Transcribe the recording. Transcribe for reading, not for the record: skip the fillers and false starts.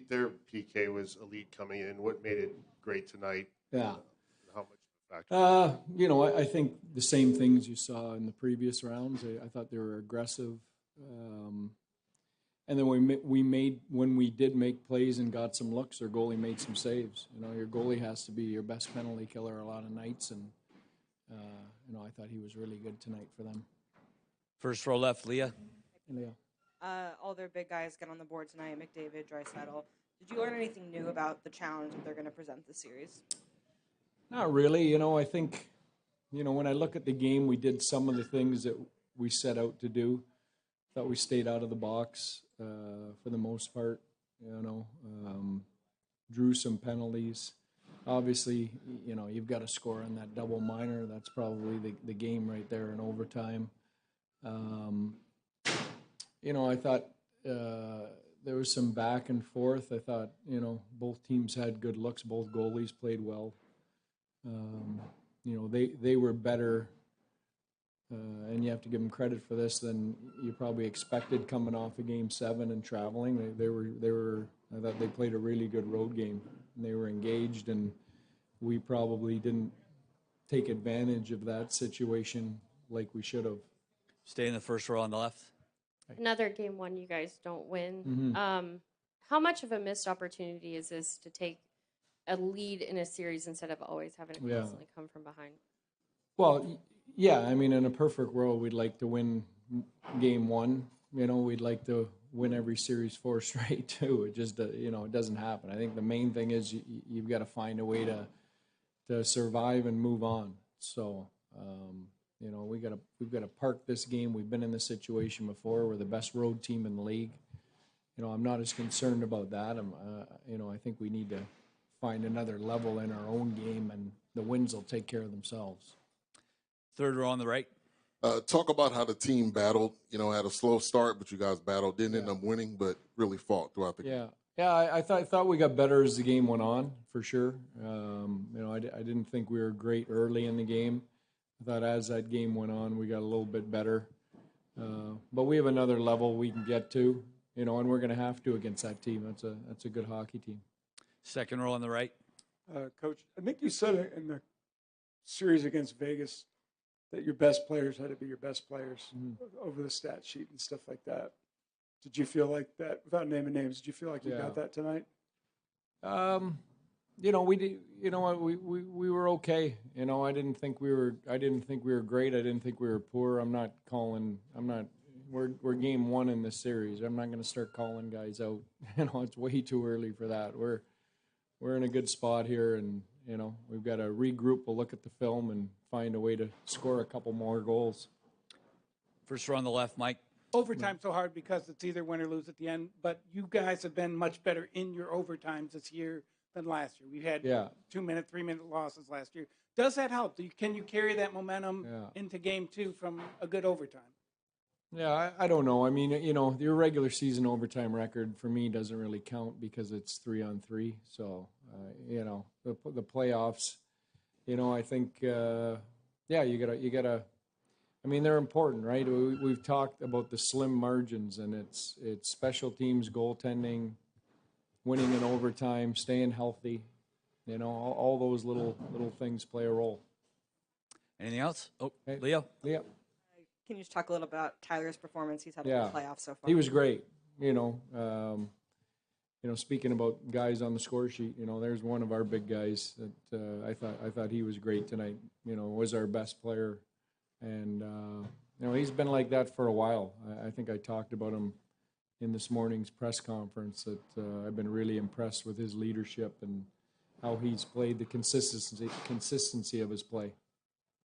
Their PK was elite coming in. What made it great tonight? Yeah. How much of a factor? I think the same things you saw in the previous rounds. I thought they were aggressive. And then when we did make plays and got some looks, our goalie made some saves. Your goalie has to be your best penalty killer a lot of nights, and I thought he was really good tonight for them. First row left, Leah. Leah. All their big guys get on the board tonight, McDavid, Draisaitl. Did you learn anything new about the challenge that they're going to present this series? Not really. I think, when I look at the game, we did some of the things that we set out to do. Thought we stayed out of the box for the most part. Drew some penalties. Obviously, you've got to score on that double minor. That's probably the game right there in overtime. I thought there was some back and forth. I thought, both teams had good looks. Both goalies played well. They were better, and you have to give them credit for this, than you probably expected coming off of Game 7 and traveling. They were. I thought they played a really good road game. They were engaged, and we probably didn't take advantage of that situation like we should have. Stay in the first row on the left. Another game one you guys don't win. Mm-hmm. How much of a missed opportunity is this to take a lead in a series instead of always having to constantly come from behind? Well, yeah. I mean, in a perfect world, we'd like to win Game 1. We'd like to win every series 4 straight too. It just, it doesn't happen. I think the main thing is you've got to find a way to survive and move on. So, we've got to park this game. We've been in this situation before. We're the best road team in the league. I'm not as concerned about that. I think we need to find another level in our own game, and the wins will take care of themselves. Third row on the right. Talk about how the team battled. Had a slow start, but you guys battled. Didn't end up winning, but really fought throughout the game. Yeah. I thought we got better as the game went on, for sure. I didn't think we were great early in the game. I thought as that game went on, we got a little bit better. But we have another level we can get to, and we're going to have to against that team. That's a good hockey team. Second row on the right. Coach, I think you said it in the series against Vegas that your best players had to be your best players over the stat sheet and stuff like that. Did you feel like that, without naming names, did you feel like you got that tonight? We did. We were okay. I didn't think we were great. I didn't think we were poor. We're Game 1 in this series. I'm not going to start calling guys out. It's way too early for that. We're in a good spot here, and we've got to regroup. We'll look at the film and find a way to score a couple more goals. First row on the left, Mike. Overtime's so hard because it's either win or lose at the end, but you guys have been much better in your overtimes this year than last year. We had 2-minute, 3-minute losses last year. Does that help? Can you carry that momentum into Game 2 from a good overtime? Yeah, I don't know. I mean, your regular season overtime record for me doesn't really count because it's 3-on-3. So, the playoffs, I think, you gotta. I mean, they're important, right? We've talked about the slim margins, and it's special teams, goaltending, winning in overtime, staying healthy. All those little things play a role. Anything else? Oh, hey, Leo. Can you just talk a little about Tyler's performance? He's had a good playoff so far. He was great. Speaking about guys on the score sheet, there's one of our big guys that I thought he was great tonight. Was our best player, and he's been like that for a while. I think I talked about him in this morning's press conference that I've been really impressed with his leadership and how he's played, the consistency of his play.